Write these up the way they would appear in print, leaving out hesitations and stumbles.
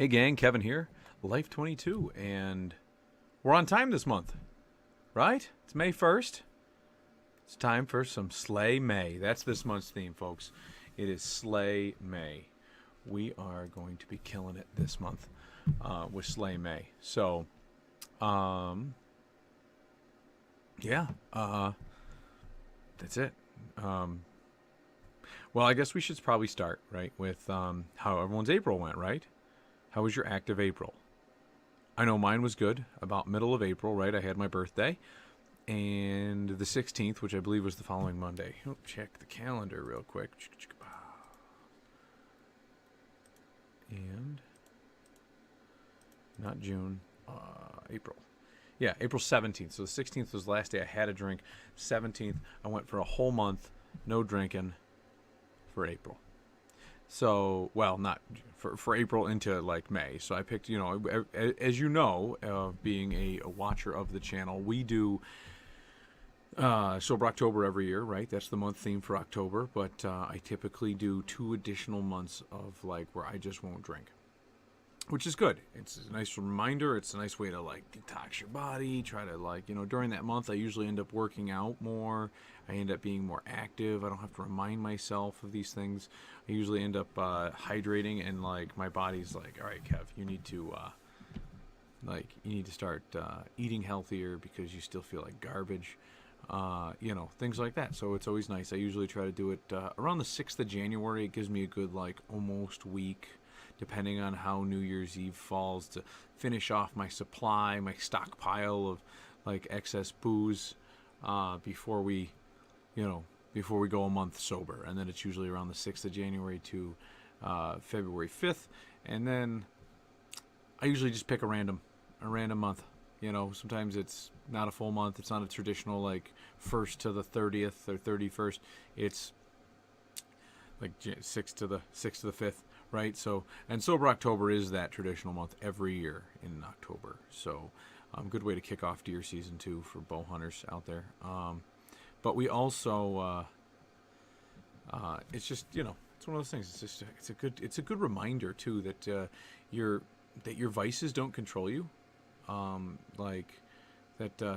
Hey gang, Kevin here, Life22, and we're on time this month, right? It's May 1st. It's time for some Slay May. That's this month's theme, folks. It is Slay May. We are going to be killing it this month with Slay May. So, yeah, that's it. Well, I guess we should probably start, right, with how everyone's April went, right? How was your active April? I know mine was good. About middle of April, right? I had my birthday. And the 16th, which I believe was the following Monday. Oh, check the calendar real quick. And not June, April. Yeah, April 17th. So the 16th was the last day I had a drink. 17th, I went for a whole month, no drinking for April. So, well, not for April into like May. So I picked, as you know, being a watcher of the channel, we do Sober October every year, right? That's the month theme for October. But I typically do 2 additional months of like where I just won't drink, which is good. It's a nice reminder. It's a nice way to like detox your body. Try to like, during that month, I usually end up working out more. I end up being more active. I don't have to remind myself of these things. I usually end up hydrating, and like my body's like, all right, Kev, you need to start eating healthier because you still feel like garbage. Things like that. So it's always nice. I usually try to do it around the 6th of January. It gives me a good like almost week, depending on how New Year's Eve falls, to finish off my supply, my stockpile of like excess booze before we go a month sober. And then it's usually around the 6th of January to February 5th. And then I usually just pick a random month. Sometimes it's not a full month. It's not a traditional like 1st to the 30th or 31st. It's like 6th to the 5th. Right, so and Sober October is that traditional month every year in October. So, good way to kick off deer season too for bow hunters out there. But we also, it's just it's one of those things. It's a good reminder too that your vices don't control you.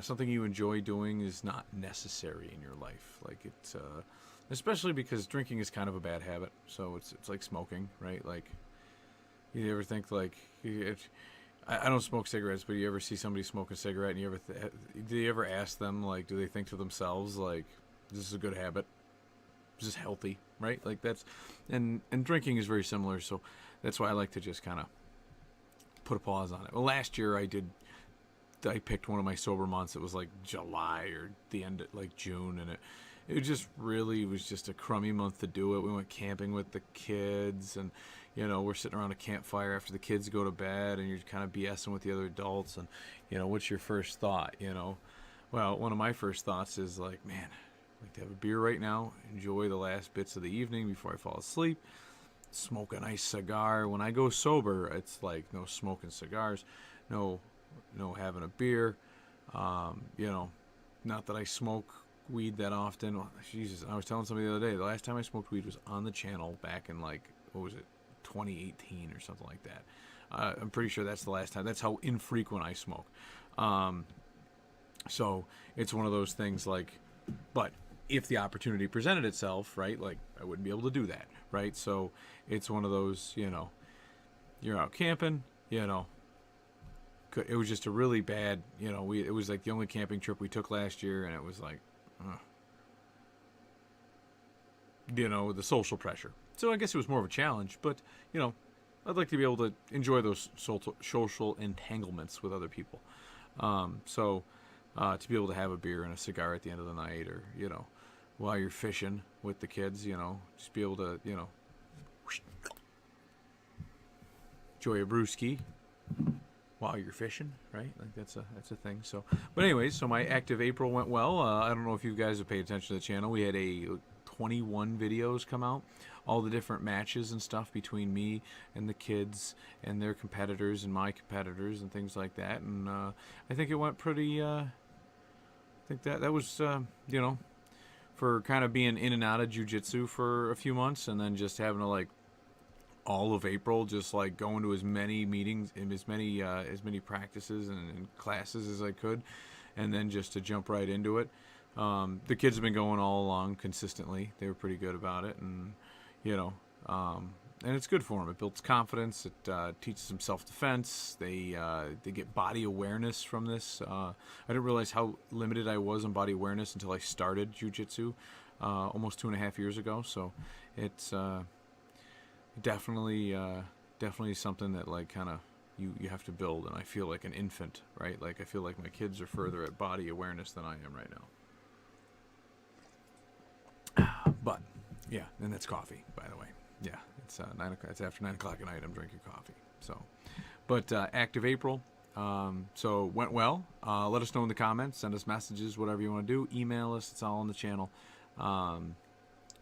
Something you enjoy doing is not necessary in your life. Like it's especially because drinking is kind of a bad habit. So it's like smoking, right? Like you ever think like I don't smoke cigarettes, but you ever see somebody smoke a cigarette, and do you ever ask them like, do they think to themselves like, this is a good habit? Is this healthy? Right? Like that's and drinking is very similar. So that's why I like to just kind of put a pause on it. Well, last year I picked one of my sober months. It was like July or the end of like June, and it just really was just a crummy month to do it. We went camping with the kids, and we're sitting around a campfire after the kids go to bed, and you're kind of BSing with the other adults, and what's your first thought? Well, one of my first thoughts is like, man, I'd like to have a beer right now, enjoy the last bits of the evening before I fall asleep, smoke a nice cigar. When I go sober, it's like no smoking cigars, no having a beer. Not that I smoke weed that often. Well, Jesus, I was telling somebody the other day, the last time I smoked weed was on the channel back in like, what was it, 2018 or something like that. I'm pretty sure that's the last time. That's how infrequent I smoke. So it's one of those things like, but if the opportunity presented itself, right, like I wouldn't be able to do that, right? So it's one of those, you're out camping, it was just a really bad, it was like the only camping trip we took last year, and it was like, the social pressure. So I guess it was more of a challenge, but, I'd like to be able to enjoy those social entanglements with other people. To be able to have a beer and a cigar at the end of the night, or, while you're fishing with the kids, just be able to, enjoy a brewski while you're fishing, right? Like that's a thing. So, but anyways, so my active April went well. I don't know if you guys have paid attention to the channel. We had 21 videos come out, all the different matches and stuff between me and the kids and their competitors and my competitors and things like that. And I think it went pretty. I think that was for kind of being in and out of jiu-jitsu for a few months, and then just having to like all of April, just like going to as many meetings and as many practices and classes as I could, and then just to jump right into it. The kids have been going all along consistently. They were pretty good about it, and you know, and it's good for them. It builds confidence. It teaches them self-defense. They get body awareness from this. I didn't realize how limited I was on body awareness until I started jiu-jitsu almost 2.5 years ago. So it's definitely something that like kind of you have to build. And I feel like an infant, right? Like I feel like my kids are further at body awareness than I am right now. But yeah, and that's coffee, by the way. Yeah, it's 9 o'clock. It's after 9 o'clock at night. I'm drinking coffee. So, but active April. So went well. Let us know in the comments. Send us messages, whatever you want to do. Email us. It's all on the channel.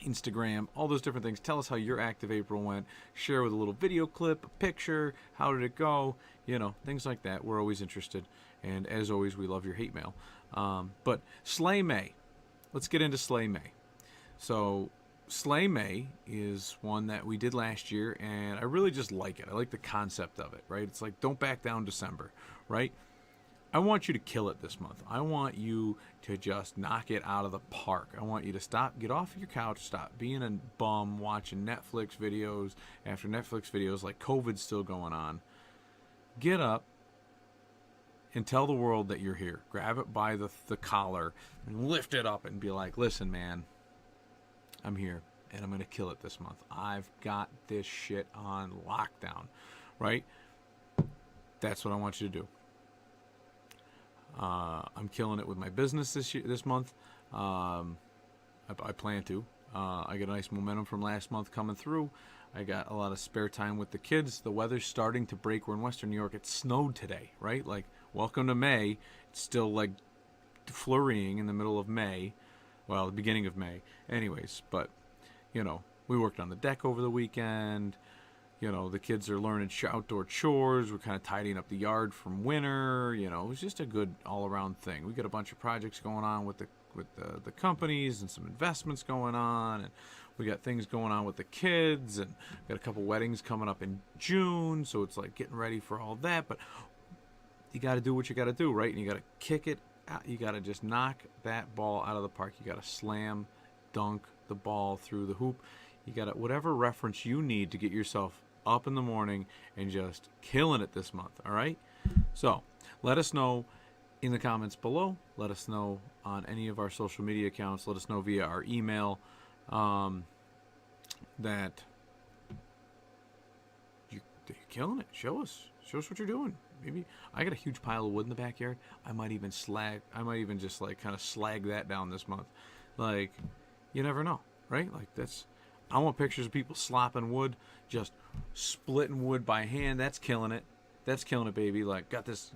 Instagram, all those different things. Tell us how your active April went. Share with a little video clip, a picture. How did it go? You know, things like that. We're always interested. And as always, we love your hate mail. But Slay May. Let's get into Slay May. So Slay May is one that we did last year, and I really just like it. I like the concept of it, right? It's like, don't back down December, right? I want you to kill it this month. I want you to just knock it out of the park. I want you to get off your couch, stop being a bum, watching Netflix videos after Netflix videos like COVID's still going on. Get up and tell the world that you're here. Grab it by the collar and lift it up and be like, listen, man, I'm here, and I'm going to kill it this month. I've got this shit on lockdown, right? That's what I want you to do. I'm killing it with my business this month. I plan to. I get a nice momentum from last month coming through. I got a lot of spare time with the kids. The weather's starting to break. We're in Western New York. It snowed today, right? Like, welcome to May. It's still like flurrying in the middle of May. Well, the beginning of May. Anyways, but, you know, we worked on the deck over the weekend. You know, the kids are learning outdoor chores. We're kind of tidying up the yard from winter. You know, it was just a good all-around thing. We got a bunch of projects going on with the companies and some investments going on. And we got things going on with the kids. And got a couple weddings coming up in June. So it's like getting ready for all that. But you got to do what you got to do, right? And you got to kick it. You got to just knock that ball out of the park. You got to slam dunk the ball through the hoop. You got to, whatever reference you need to get yourself up in the morning and just killing it this month, all right? So let us know in the comments below. Let us know on any of our social media accounts. Let us know via our email that you're killing it. Show us what you're doing. Maybe I got a huge pile of wood in the backyard. I might even just like kind of slag that down this month. Like, you never know, right? Like I want pictures of people slopping wood, just splitting wood by hand. That's killing it. That's killing it, baby. Like, got this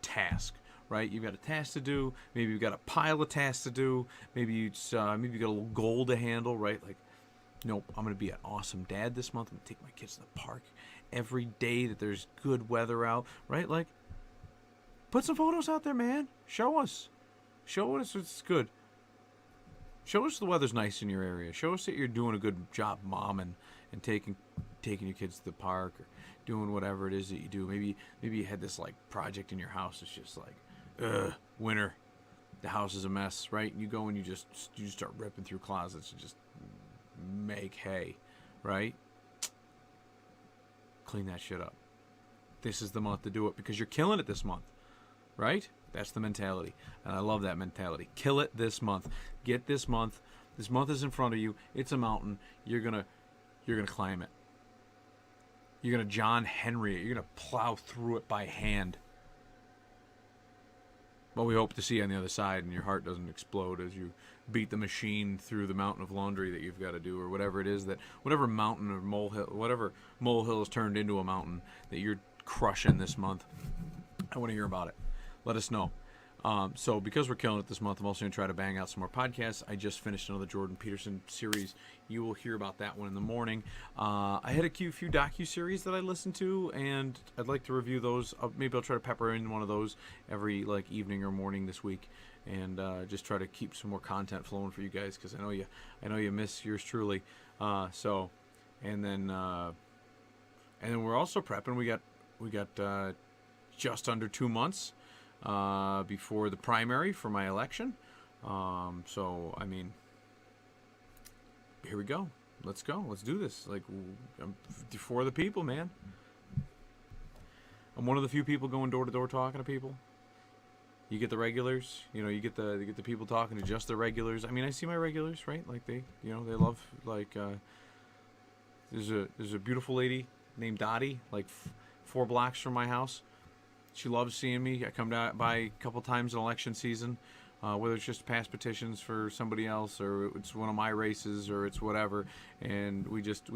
task, right? You've got a task to do. Maybe you've got a pile of tasks to do. Maybe you got a little goal to handle, right? Like, nope, I'm going to be an awesome dad this month. I'm going to take my kids to the park every day that there's good weather out, right? Like, put some photos out there, man. Show us it's good. Show us the weather's nice in your area. Show us that you're doing a good job momming and taking your kids to the park or doing whatever it is that you do. Maybe you had this like project in your house. It's just like, winter. The house is a mess, right? And you go and you just start ripping through closets and just make hay, right? Clean that shit up. This is the month to do it because you're killing it this month, right? That's the mentality, and I love that mentality. Kill it this month. Get this month. This month is in front of you. It's a mountain. You're gonna climb it. You're gonna John Henry it. You're gonna plow through it by hand. But we hope to see you on the other side, and your heart doesn't explode as you beat the machine through the mountain of laundry that you've got to do, or whatever it is whatever mountain or molehill, whatever molehill has turned into a mountain that you're crushing this month. I want to hear about it. Let us know. So because we're killing it this month, I'm also going to try to bang out some more podcasts. I just finished another Jordan Peterson series. You will hear about that one in the morning. I had a few docu-series that I listened to, and I'd like to review those. Maybe I'll try to pepper in one of those every like evening or morning this week, and just try to keep some more content flowing for you guys because I know you miss yours truly. And then And then we're also prepping. We got just under 2 months before the primary for my election. So I mean, here we go. Let's go. Let's do this. Like, I'm for the people, man. I'm one of the few people going door to door talking to people. You get the regulars, you get the people talking to just the regulars. I mean, I see my regulars, right? Like they love, like, there's a beautiful lady named Dottie, like 4 blocks from my house. She loves seeing me. I come by a couple times in election season, whether it's just pass petitions for somebody else, or it's one of my races, or it's whatever, and we just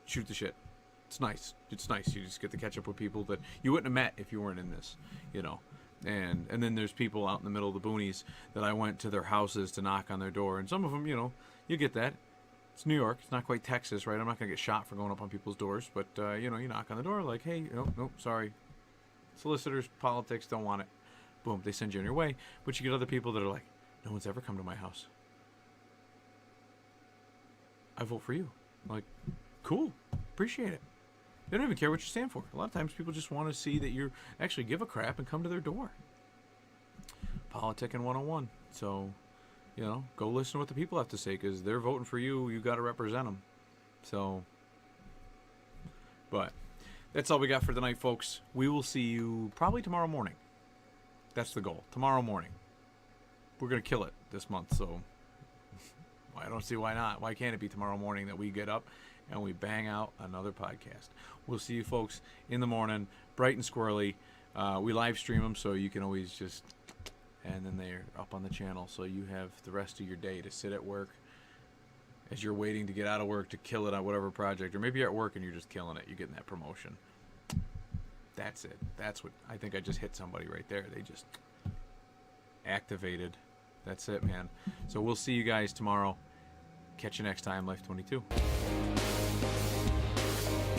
shoot the shit. It's nice. It's nice. You just get to catch up with people that you wouldn't have met if you weren't in this, And then there's people out in the middle of the boonies that I went to their houses to knock on their door. And some of them, you get that. It's New York. It's not quite Texas, right? I'm not going to get shot for going up on people's doors. But, you knock on the door like, hey, nope, sorry. Solicitors, politics, don't want it. Boom, they send you on your way. But you get other people that are like, no one's ever come to my house. I vote for you. Like, cool. Appreciate it. They don't even care what you stand for. A lot of times people just want to see that you actually give a crap and come to their door. Politicking 101. So, go listen to what the people have to say, because they're voting for you. You got to represent them. So, but that's all we got for tonight, folks. We will see you probably tomorrow morning. That's the goal. Tomorrow morning. We're going to kill it this month, so I don't see why not. Why can't it be tomorrow morning that we get up and we bang out another podcast? We'll see you folks in the morning, bright and squirrely. We live stream them, so you can always just, and then they're up on the channel, so you have the rest of your day to sit at work as you're waiting to get out of work to kill it on whatever project, or maybe you're at work and you're just killing it. You're getting that promotion. That's it. That's what I think. I just hit somebody right there. They just activated. That's it, man. So we'll see you guys tomorrow. Catch you next time, Life22.